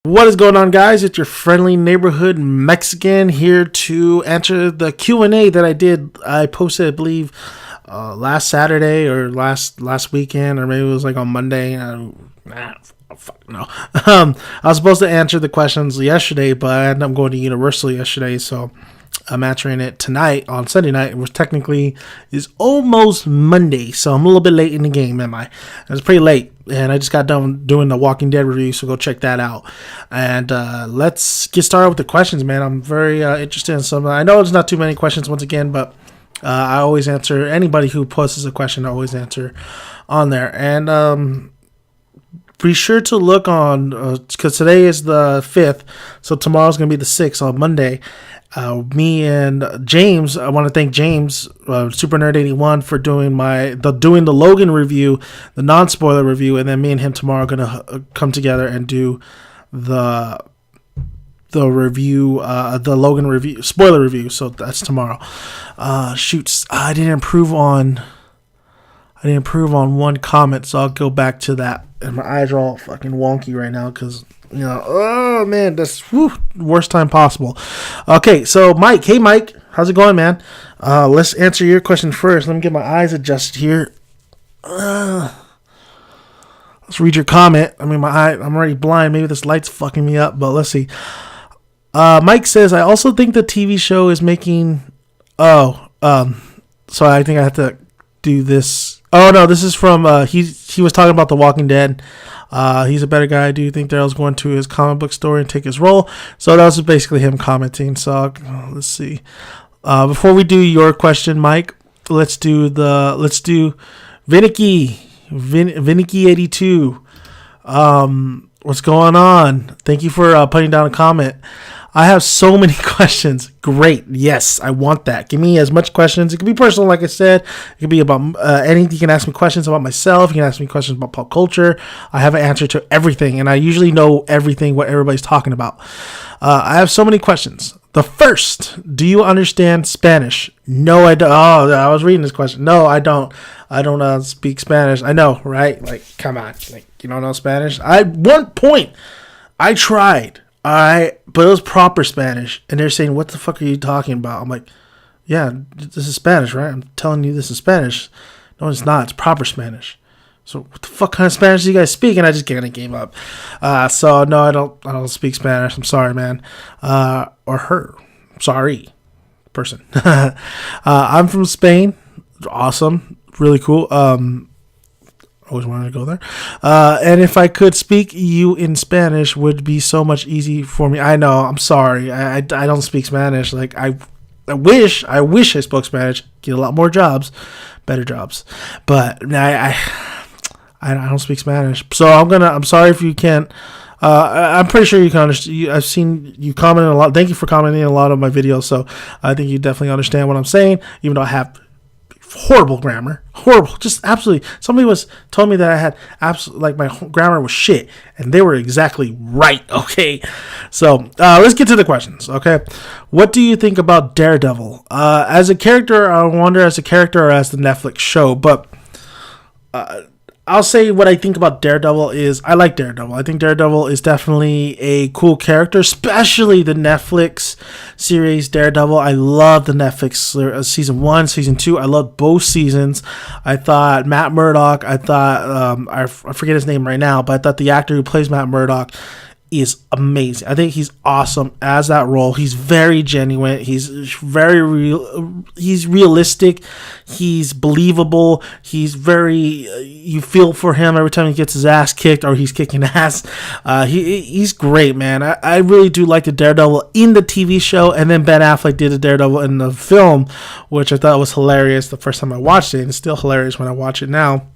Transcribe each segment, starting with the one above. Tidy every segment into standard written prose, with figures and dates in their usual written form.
What is going on, guys? It's your friendly neighborhood Mexican here to answer the Q&A that I did. I posted, I believe, last Saturday or last weekend, or maybe it was like on Monday. Fuck no. I was supposed to answer the questions yesterday, but I ended up going to Universal yesterday, so I'm answering it tonight on Sunday night, which technically is almost Monday, so I'm a little bit late in the game, am I? It was pretty late, and I just got done doing the Walking Dead review, so go check that out. And let's get started with the questions, man. I'm very interested in some. I know there's not too many questions once again, but I always answer. Anybody who posts a question, I always answer on there. And be sure to look on, because today is the 5th, so tomorrow's going to be the 6th on Monday. Me and James, I want to thank James, SUPERNERD81, for doing the Logan review, the non-spoiler review, and then me and him tomorrow are going to come together and do the review, the Logan review, spoiler review, so that's tomorrow. Shoots, I didn't improve on one comment, so I'll go back to that. And my eyes are all fucking wonky right now because, oh man, that's worst time possible. Okay, so Mike, hey Mike, how's it going, man? Let's answer your question first. Let me get my eyes adjusted here. Let's read your comment. I'm already blind. Maybe this light's fucking me up, but let's see. Mike says, I also think the TV show is making. So I think I have to do this. Oh no, this is from he was talking about The Walking Dead. He's a better guy. Do you think Daryl's going to his comic book store and take his role? So that was basically him commenting. So let's see. Before we do your question, Mike, let's do Vinicky82. What's going on? Thank you for putting down a comment. I have so many questions. Great. Yes, I want that. Give me as much questions. It can be personal, like I said. It can be about anything. You can ask me questions about myself. You can ask me questions about pop culture. I have an answer to everything, and I usually know everything, what everybody's talking about. I have so many questions. The first, do you understand Spanish? No, I don't. Oh, I was reading this question. No, I don't. I don't speak Spanish. I know, right? Like, come on. Like, you don't know Spanish? At one point, I tried. But it was proper Spanish, and they're saying, what the fuck are you talking about? I'm like, yeah, this is Spanish, right? I'm telling you this is Spanish. No, it's not. It's proper Spanish. So what the fuck kind of Spanish do you guys speak? And I just kind of gave up. So no, I don't speak Spanish. I'm sorry, man. Or her. Sorry, person. I'm from Spain. Awesome. Really cool. Always wanted to go there. And if I could speak you in Spanish, would be so much easy for me. I know. I'm sorry. I don't speak Spanish. Like I wish I spoke Spanish. Get a lot more jobs, better jobs. But I don't speak Spanish. So I'm sorry if you can't. I'm pretty sure you can understand. I've seen you comment a lot. Thank you for commenting a lot of my videos. So I think you definitely understand what I'm saying, even though I have horrible grammar. Horrible. Just absolutely. Somebody was told me that I had absolutely, like, my grammar was shit, and they were exactly right. Okay. So let's get to the questions. Okay. What do you think about Daredevil? As a character, I wonder as a character or as the Netflix show, but I'll say what I think about Daredevil is I like Daredevil. I think Daredevil is definitely a cool character, especially the Netflix series Daredevil. I love the Netflix season 1, season 2. I love both seasons. I thought Matt Murdock, I forget his name right now, but I thought the actor who plays Matt Murdock is amazing. I think he's awesome as that role. He's very genuine. He's very real. He's realistic. He's believable. He's very. You feel for him every time he gets his ass kicked or he's kicking ass. He's great, man. I really do like the Daredevil in the TV show, and then Ben Affleck did the Daredevil in the film, which I thought was hilarious the first time I watched it, and it's still hilarious when I watch it now.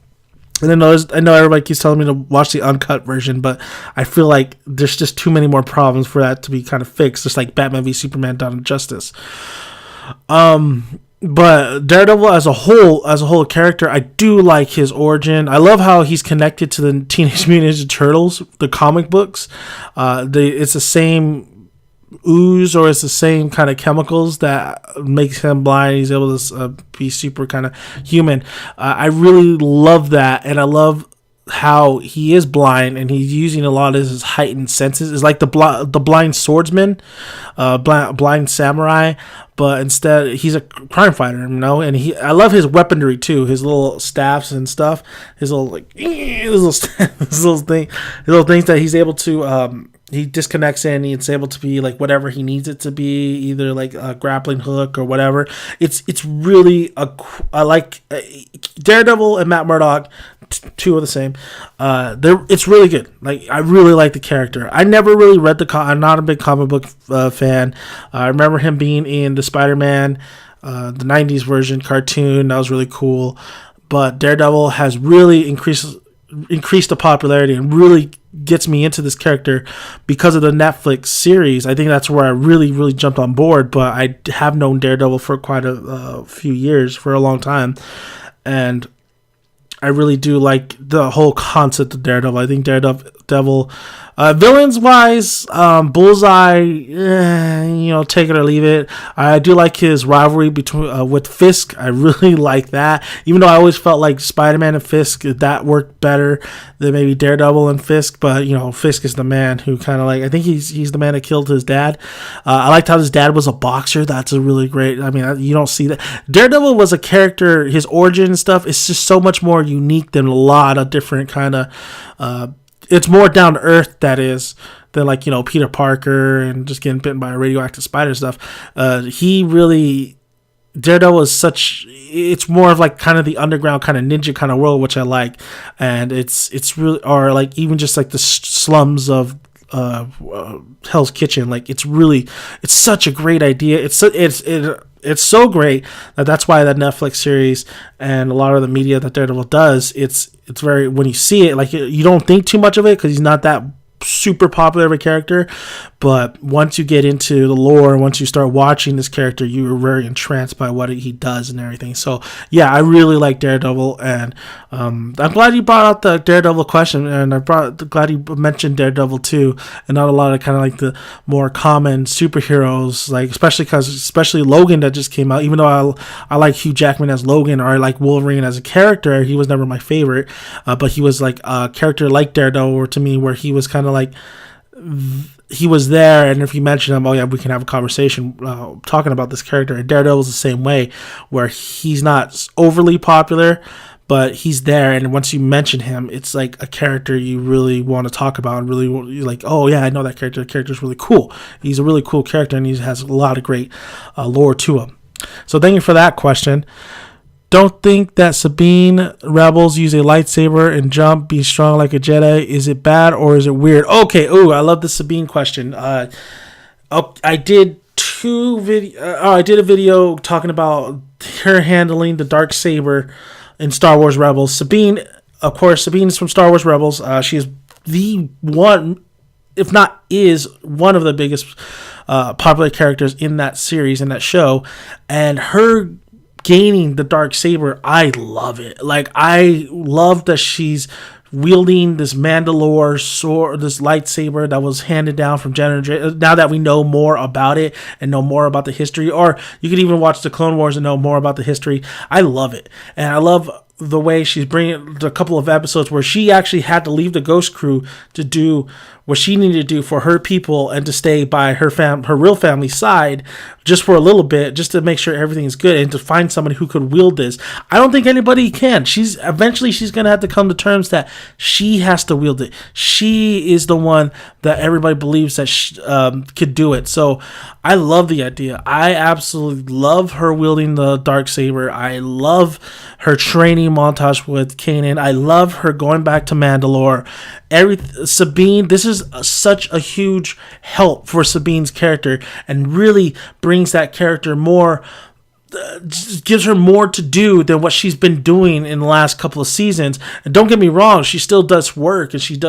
And I know everybody keeps telling me to watch the uncut version, but I feel like there's just too many more problems for that to be kind of fixed, just like Batman v Superman: Dawn of Justice. But Daredevil as a whole character, I do like his origin. I love how he's connected to the Teenage Mutant Ninja Turtles, the comic books. It's the same ooze, or it's the same kind of chemicals that makes him blind. He's able to be super kind of human. I really love that, and I love how he is blind and he's using a lot of his heightened senses. It's like the blind swordsman, blind samurai, but instead he's a crime fighter, and I love his weaponry too, his little staffs and stuff, his little his little things that he's able to he disconnects in. It's able to be like whatever he needs it to be, either like a grappling hook or whatever. It's really I like Daredevil and Matt Murdock. Two are the same. It's really good. Like, I really like the character. I never really read I'm not a big comic book fan. I remember him being in the Spider-Man, the 90s version cartoon. That was really cool. But Daredevil has really increased the popularity and really gets me into this character because of the Netflix series. I think that's where I really, really jumped on board. But I have known Daredevil for quite a few years, for a long time. And I really do like the whole concept of Daredevil. I think Daredevil, villains wise, Bullseye, take it or leave it. I do like his rivalry with Fisk. I really like that. Even though I always felt like Spider-Man and Fisk, that worked better than maybe Daredevil and Fisk. But Fisk is the man who kind of I think he's the man that killed his dad. I liked how his dad was a boxer. That's a really great. I mean, you don't see that. Daredevil was a character. His origin and stuff is just so much more unique than a lot of different kind of. It's more down to earth, that is, than Peter Parker and just getting bitten by a radioactive spider and stuff. Daredevil is it's more of kind of the underground kind of ninja kind of world, which I like. And it's really, or even just the slums of Hell's Kitchen. It's such a great idea. It's so great that's why that Netflix series and a lot of the media that Daredevil does, it's very, when you see it, you don't think too much of it because he's not that super popular of a character, but once you get into the lore, once you start watching this character, you are very entranced by what he does and everything. So yeah, I really like Daredevil, and I'm glad you brought out the Daredevil question, and glad you mentioned Daredevil too, and not a lot of kind of the more common superheroes, especially Logan that just came out. Even though I like Hugh Jackman as Logan, or I like Wolverine as a character, he was never my favorite, but he was a character like Daredevil, or to me, where he was kind of he was there, and if you mention him, we can have a conversation talking about this character. And Daredevil's the same way, where he's not overly popular, but he's there, and once you mention him, it's a character you really want to talk about, and really you're I know that character. The character's really cool. He's a really cool character, and he has a lot of great lore to him. So thank you for that question. Don't think that Sabine rebels use a lightsaber and jump, be strong like a Jedi. Is it bad or is it weird? Okay, I love the Sabine question. I did I did a video talking about her handling the dark saber in Star Wars Rebels. Sabine is from Star Wars Rebels. She is the one, if not is one of the biggest popular characters in that series, in that show, and her gaining the dark saber, I love it. I love that she's wielding this Mandalore sword, this lightsaber that was handed down from generation. Now that we know more about it and know more about the history, or you could even watch the Clone Wars and know more about the history, I love it. And I love the way she's bringing a couple of episodes where she actually had to leave the Ghost Crew to do what she needed to do for her people and to stay by her real family's side just for a little bit, just to make sure everything's good and to find somebody who could wield this. I don't think anybody can. She's going to have to come to terms that she has to wield it. She is the one that everybody believes that could do it. So I love the idea. I absolutely love her wielding the darksaber. I love her training montage with Kanan. I love her going back to Mandalore. Sabine, this is such a huge help for Sabine's character, and really brings that character more, gives her more to do than what she's been doing in the last couple of seasons. And don't get me wrong, she still does work, and she's a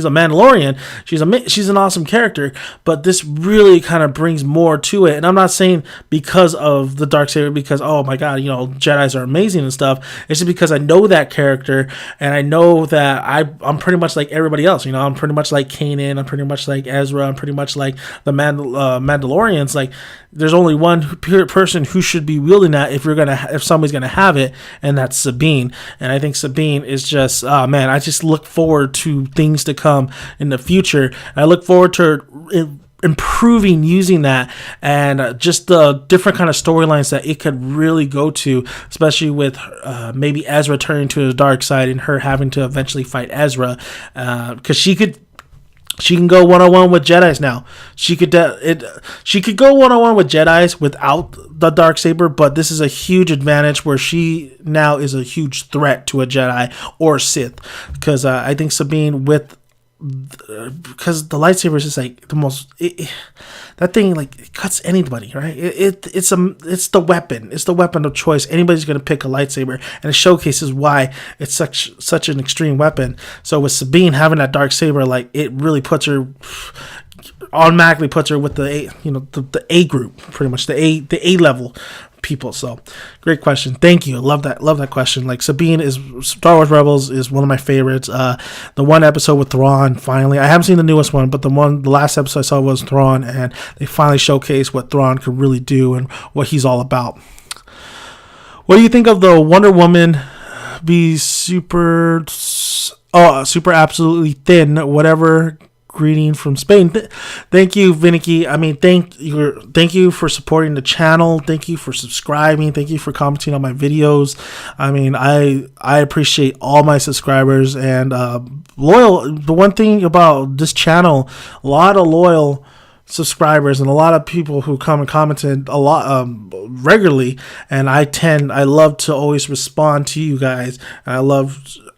Mandalorian. She's an awesome character, but this really kind of brings more to it. And I'm not saying because of the darksaber, because oh my god, Jedis are amazing and stuff. It's just because I know that character, and I know that I'm pretty much like everybody else. I'm pretty much like Kanan. I'm pretty much like Ezra. I'm pretty much like the Mandalorians. There's only one person who should should be wielding that if somebody's gonna have it, and that's Sabine. And I think Sabine is just, man, I just look forward to things to come in the future. And I look forward to improving using that, and just the different kind of storylines that it could really go to, especially with maybe Ezra turning to the dark side and her having to eventually fight Ezra, because she can go one-on-one with Jedis now. She could go one-on-one with Jedis without the Darksaber, but this is a huge advantage where she now is a huge threat to a Jedi or Sith, because I think Sabine because the lightsaber is just like the most, that thing, like, it cuts anybody, right? It's the weapon of choice. Anybody's gonna pick a lightsaber, and it showcases why it's such an extreme weapon. So with Sabine having that dark saber, like, it really automatically puts her with the A group, pretty much the A level people. So great question. Thank you. Love that question. Like, Sabine is Star Wars Rebels is one of my favorites. The one episode with Thrawn, finally, I haven't seen the newest one, but the last episode I saw was Thrawn, and they finally showcased what Thrawn could really do and what he's all about. What do you think of the Wonder Woman be super absolutely thin, whatever? Greeting from Spain. Thank you, Vinicky. I mean, thank you for supporting the channel. Thank you for subscribing. Thank you for commenting on my videos. I mean, I appreciate all my subscribers and loyal. The one thing about this channel, a lot of loyal subscribers and a lot of people who come and commented a lot regularly, and I love to always respond to you guys, and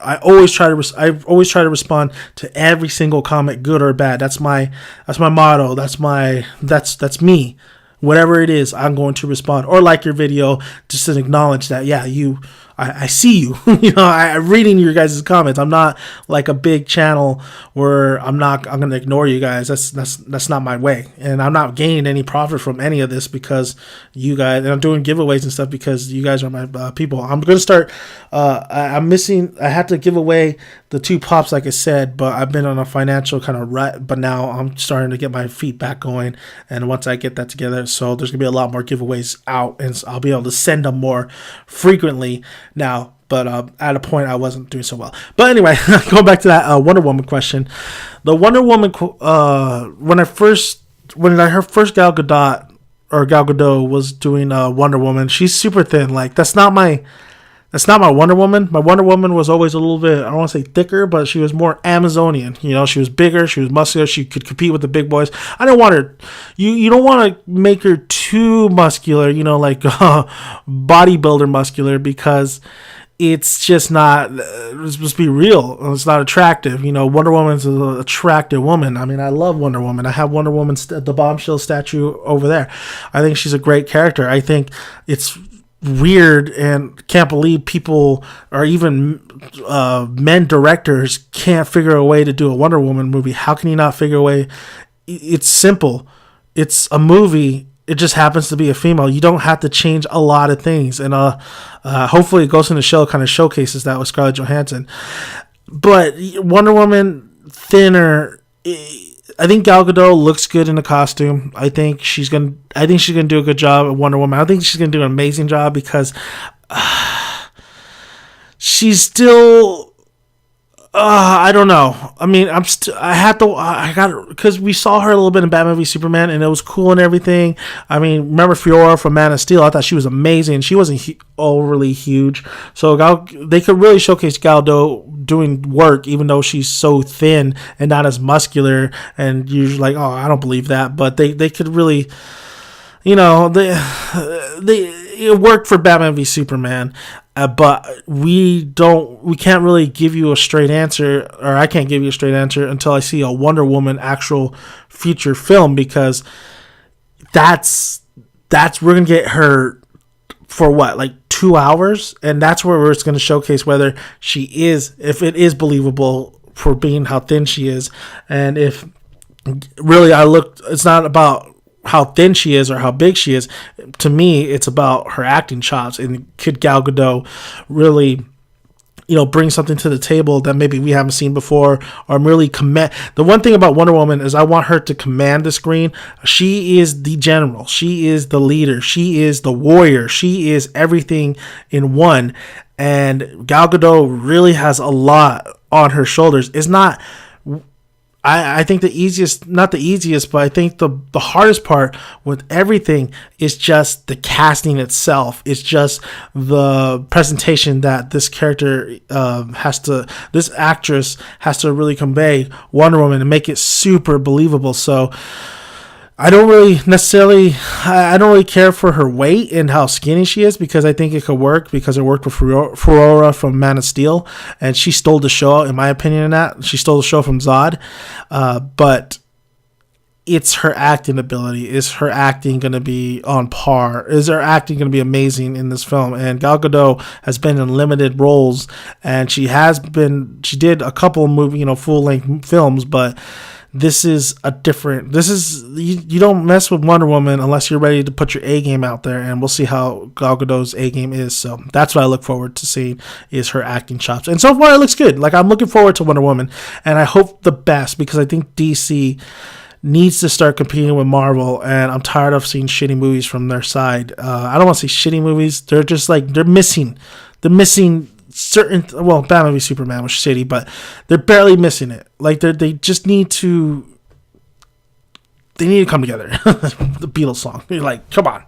I always try to respond to every single comment, good or bad. That's my motto. That's me. Whatever it is, I'm going to respond or like your video just to acknowledge that, yeah, I see you. I'm reading your guys' comments. I'm not like a big channel where I'm going to ignore you guys. That's not my way. And I'm not gaining any profit from any of this because you guys, and I'm doing giveaways and stuff because you guys are my people. I'm going to start, I had to give away the 2 pops, like I said, but I've been on a financial kind of rut, but now I'm starting to get my feet back going. And once I get that together, so there's going to be a lot more giveaways out, and I'll be able to send them more frequently now, but at a point I wasn't doing so well. But anyway, going back to that Wonder Woman question, the Wonder Woman when I heard first Gal Gadot was doing Wonder Woman, she's super thin. Like, that's not my Wonder Woman. My Wonder Woman was always a little bit, I don't want to say thicker, but she was more Amazonian. She was bigger, she was muscular, she could compete with the big boys. I don't want her, you don't want to make her too muscular, like bodybuilder muscular, because it's just not, let's just be real, it's not attractive. Wonder Woman's an attractive woman. I mean, I love Wonder Woman. I have Wonder Woman, the bombshell statue over there. I think she's a great character. I think it's weird and can't believe people, or even men directors, can't figure a way to do a Wonder Woman movie. How can you not figure a way? It's simple. It's a movie. It just happens to be a female. You don't have to change a lot of things. And hopefully Ghost in the Shell kind of showcases that with Scarlett Johansson. But Wonder Woman, thinner, I think Gal Gadot looks good in the costume. I think she's gonna do a good job at Wonder Woman. I think she's gonna do an amazing job because she's still. I don't know. I mean, because we saw her a little bit in Batman v Superman, and it was cool and everything. I mean, remember Fiora from Man of Steel? I thought she was amazing. She wasn't overly huge, so they could really showcase Gal Gadot doing work, even though she's so thin and not as muscular. And you're like, oh, I don't believe that, but they could really, it worked for Batman v Superman. But we can't really give you a straight answer, or I can't give you a straight answer until I see a Wonder Woman actual feature film, because that's we're gonna get her for what, like 2 hours, and that's where it's gonna showcase whether if it is believable for being how thin she is, and if really it's not about how thin she is or how big she is. To me, it's about her acting chops, and could Gal Gadot really bring something to the table that maybe we haven't seen before, or merely command. The one thing about Wonder Woman is I want her to command the screen. She is the general. She is the leader. She is the warrior. She is everything in one. And Gal Gadot really has a lot on her shoulders. It's not... I think not the easiest, but I think the hardest part with everything is just the casting itself. It's just the presentation that this character this actress has to really convey Wonder Woman and make it super believable. So I don't really care for her weight and how skinny she is, because I think it could work, because it worked with Ferrora from Man of Steel, and she stole the show, in my opinion, in that. She stole the show from Zod. But it's her acting ability. Is her acting going to be on par? Is her acting going to be amazing in this film? And Gal Gadot has been in limited roles, and she did a couple full-length films, but this is you don't mess with Wonder Woman unless you're ready to put your A game out there, and we'll see how Gal Gadot's A game is. So that's what I look forward to seeing, is her acting chops. And so far it looks good. Like, I'm looking forward to Wonder Woman, and I hope the best, because I think DC needs to start competing with Marvel, and I'm tired of seeing shitty movies from their side. I don't want to see shitty movies. They're just like, they're missing certain, Batman v Superman was shitty, but they're barely missing it. Like, they just need to come together. The Beatles song. You're like, come on.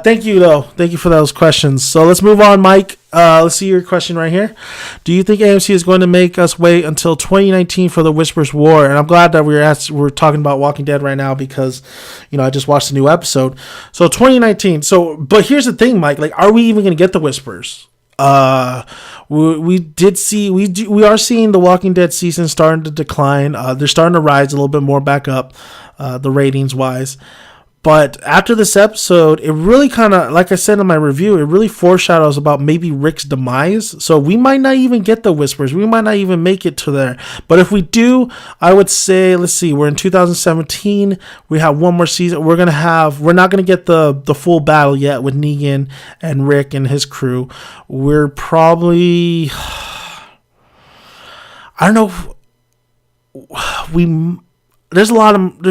Thank you for those questions. So let's move on, Mike. Let's see your question right here. Do you think AMC is going to make us wait until 2019 for the Whispers War? And I'm glad that we're talking about Walking Dead right now, because I just watched a new episode. So 2019. But here's the thing, Mike. Like, are we even going to get the Whispers? We are seeing the Walking Dead season starting to decline. They're starting to rise a little bit more back up, the ratings wise. But after this episode, it really kind of, like I said in my review, it really foreshadows about maybe Rick's demise. So we might not even get the Whispers. We might not even make it to there. But if we do, I would say, let's see, we're in 2017. We have one more season. We're not going to get the full battle yet with Negan and Rick and his crew. We're probably, I don't know, there's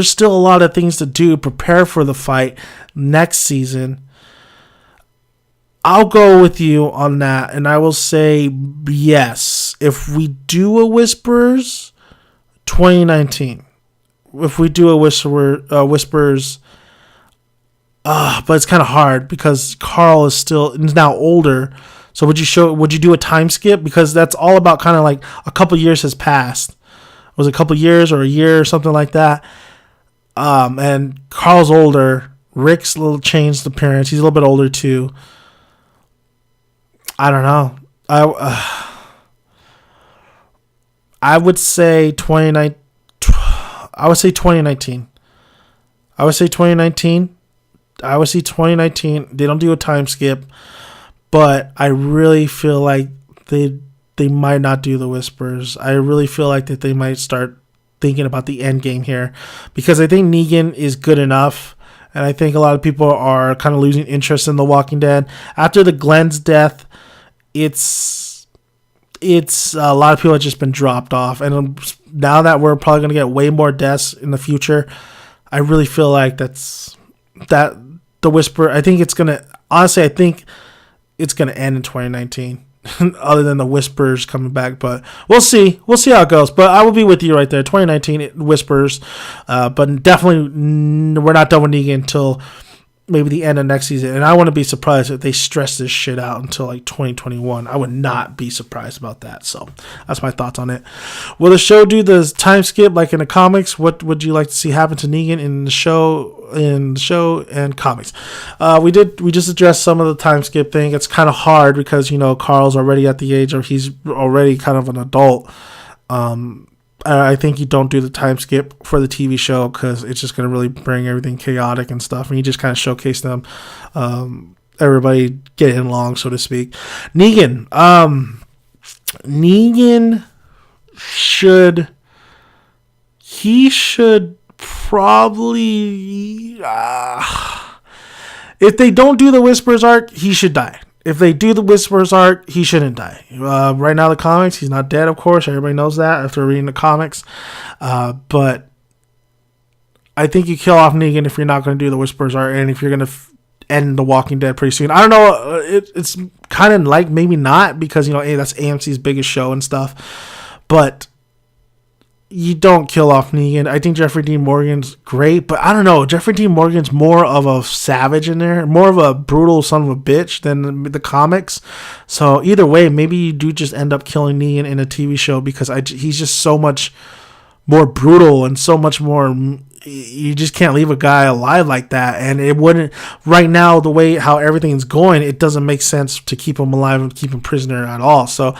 still a lot of things to do, prepare for the fight next season. I'll go with you on that, and I will say yes. If we do a Whispers, 2019. If we do a Whispers, but it's kind of hard because Carl is now older. So would you do a time skip? Because that's all about kind of like a couple years has passed. Was it a couple years or a year or something like that? And Carl's older. Rick's a little changed appearance. He's a little bit older too. I don't know. I would say 2019. I would say 2019. I would say 2019. I would say 2019. They don't do a time skip, but I really feel like they might not do the Whispers. I really feel like that they might start thinking about the end game here, because I think Negan is good enough, and I think a lot of people are kind of losing interest in The Walking Dead after the Glenn's death. It's a lot of people have just been dropped off, and now that we're probably going to get way more deaths in the future, I really feel like that the Whisper, I think it's going to end in 2019. Other than the Whispers coming back, but we'll see how it goes. But I will be with you right there, 2019 Whispers, but definitely we're not done with Negan until maybe the end of next season. And I wouldn't be surprised if they stress this shit out until like 2021. I would not be surprised about that. So that's my thoughts on it. Will the show do the time skip like in the comics? What would you like to see happen to Negan in the show and comics? We just addressed some of the time skip thing. It's kind of hard because Carl's already at the age, or he's already kind of an adult. I think you don't do the time skip for the TV show because it's just going to really bring everything chaotic and stuff, and you just kind of showcase them, everybody getting along, so to speak. Negan should probably, if they don't do the Whispers arc, he should die. if they do the Whisperers arc, he shouldn't die. Right now, the comics, he's not dead, of course. Everybody knows that after reading the comics. But I think you kill off Negan if you're not going to do the Whisperers arc, and if you're going to end The Walking Dead pretty soon. I don't know. It's kind of like maybe not, because, that's AMC's biggest show and stuff. But you don't kill off Negan. I think Jeffrey Dean Morgan's great, but I don't know. Jeffrey Dean Morgan's more of a savage in there, more of a brutal son of a bitch than the comics. So either way, maybe you do just end up killing Negan in a TV show, because he's just so much more brutal and so much more. You just can't leave a guy alive like that. And it wouldn't, right now, the way how everything's going, it doesn't make sense to keep him alive and keep him prisoner at all. So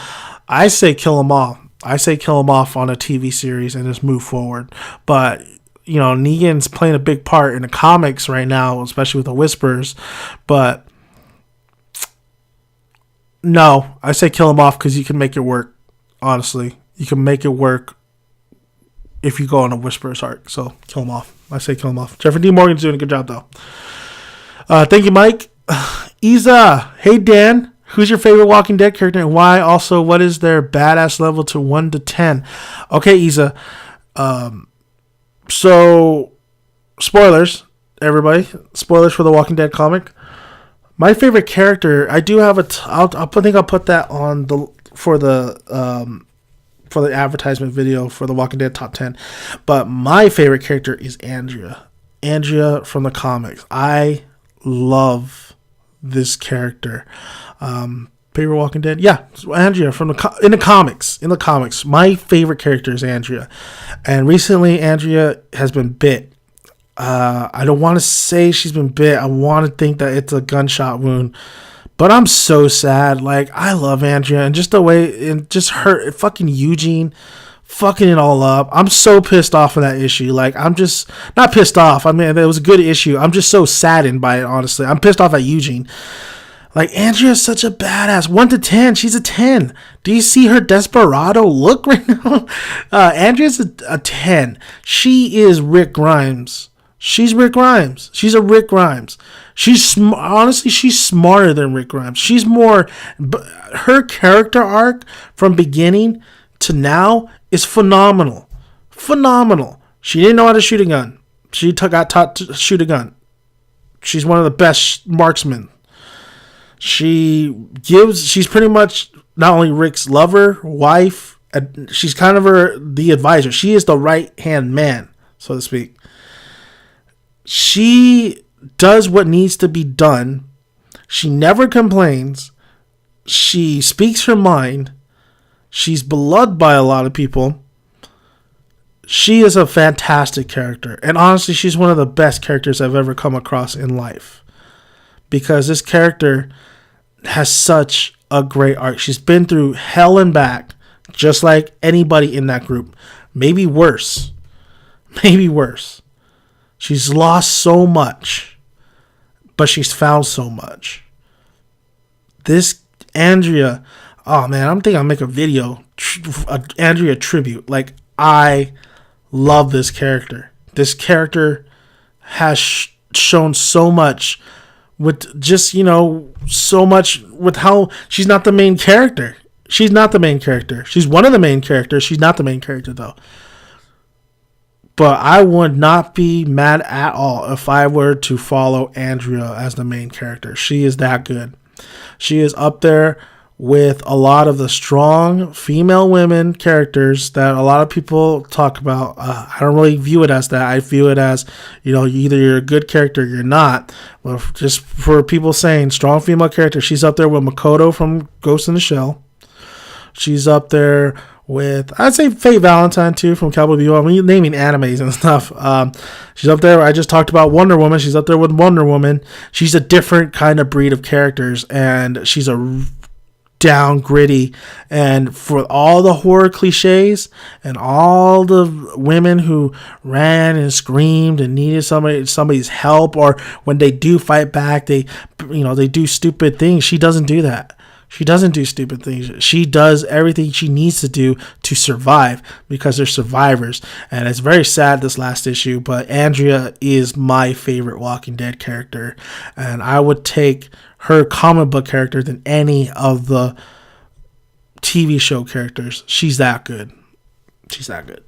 I say kill him off. I say kill him off on a TV series and just move forward. But, Negan's playing a big part in the comics right now, especially with the Whispers. But, no, I say kill him off, because you can make it work, honestly. You can make it work if you go on a Whisperers arc. So, kill him off. I say kill him off. Jeffrey D. Morgan's doing a good job, though. Thank you, Mike. Isa. Hey, Dan. Who's your favorite Walking Dead character and why? Also, what is their badass level to 1 to 10? Okay, Isa. So, spoilers, everybody. Spoilers for the Walking Dead comic. My favorite character, I do have I think I'll put that on for the advertisement video for the Walking Dead top 10. But my favorite character is Andrea. Andrea from the comics. I love this character. Favorite Walking Dead? Yeah, Andrea from in the comics. My favorite character is Andrea. And recently Andrea has been bit. I don't want to say she's been bit. I want to think that it's a gunshot wound. But I'm so sad. Like, I love Andrea, and just the way, and just her, fucking Eugene, fucking it all up. I'm so pissed off of that issue. Like, I'm just not pissed off. I mean, it was a good issue. I'm just so saddened by it, honestly. I'm pissed off at Eugene. Like, Andrea's such a badass. 1 to 10. She's a 10. Do you see her desperado look right now? Andrea's a 10. She is Rick Grimes. She's Rick Grimes. She's a Rick Grimes. Honestly, she's smarter than Rick Grimes. She's more, her character arc from beginning to now is phenomenal. Phenomenal. She didn't know how to shoot a gun. She got taught to shoot a gun. She's one of the best marksmen. She's pretty much not only Rick's lover, wife, she's kind of the advisor. She is the right-hand man, so to speak. She does what needs to be done. She never complains. She speaks her mind. She's beloved by a lot of people. She is a fantastic character. And honestly, she's one of the best characters I've ever come across in life. Because this character has such a great arc. She's been through hell and back, just like anybody in that group. Maybe worse. Maybe worse. She's lost so much, but she's found so much. This Andrea, oh man, I'm thinking I'll make a video, Andrea tribute. Like, I love this character. This character has shown so much with just, so much with how she's not the main character. She's not the main character. She's one of the main characters. She's not the main character, though. But I would not be mad at all if I were to follow Andrea as the main character. She is that good. She is up there with a lot of the strong female women characters that a lot of people talk about. I don't really view it as that. I view it as, either you're a good character or you're not. Well, just for people saying strong female character, she's up there with Makoto from Ghost in the Shell. She's up there with, I'd say, Faye Valentine too from Cowboy Bebop. I mean, naming animes and stuff. She's up there. I just talked about Wonder Woman. She's up there with Wonder Woman. She's a different kind of breed of characters, and she's a down gritty. And for all the horror cliches and all the women who ran and screamed and needed somebody's help, or when they do fight back, they do stupid things. She doesn't do that. She doesn't do stupid things. She does everything she needs to do to survive, because they're survivors. And it's very sad, this last issue, but Andrea is my favorite Walking Dead character. And I would take her comic book character than any of the TV show characters. She's that good. She's that good.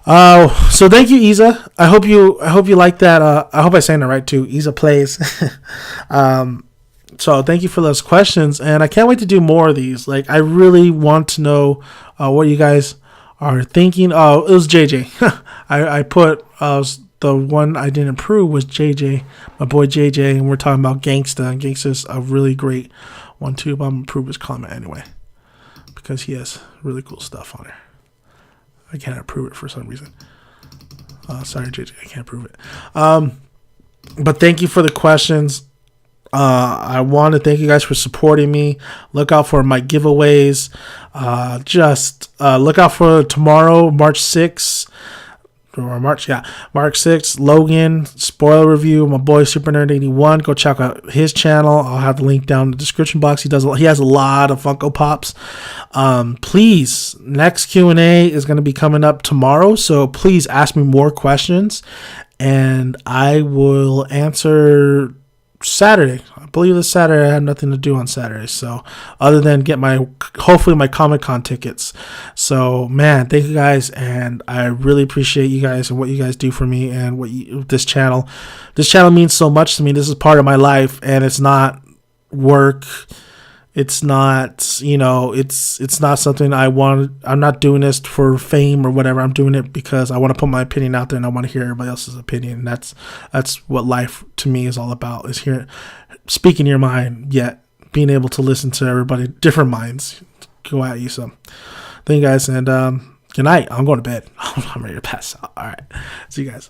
So thank you, Isa. I hope you like that. I hope I'm saying it right too. Isa plays. So thank you for those questions, and I can't wait to do more of these. Like, I really want to know what you guys are thinking. Oh, it was JJ. I put the one I didn't approve was JJ, my boy JJ, and we're talking about Gangsta, and Gangsta's a really great one too. But I'm gonna approve his comment anyway because he has really cool stuff on there. I can't approve it for some reason. Sorry, JJ, I can't approve it. But thank you for the questions. I want to thank you guys for supporting me. Look out for my giveaways. Just look out for tomorrow, March 6th. March 6th, Logan spoiler review. My boy SuperNerd81. Go check out his channel. I'll have the link down in the description box. He has a lot of Funko Pops. Please, next Q&A is going to be coming up tomorrow, so please ask me more questions, and I will answer Saturday. I believe this Saturday. I have nothing to do on Saturday, so other than get hopefully my Comic-Con tickets. So man, thank you guys, and I really appreciate you guys and what you guys do for me and this channel means so much to me. This is part of my life, and it's not work. It's not, it's not something I want. I'm not doing this for fame or whatever. I'm doing it because I want to put my opinion out there, and I want to hear everybody else's opinion. And that's what life to me is all about, is speaking your mind, yet being able to listen to everybody, different minds go at you. So thank you guys, and good night. I'm going to bed. I'm ready to pass out. All right. See you guys.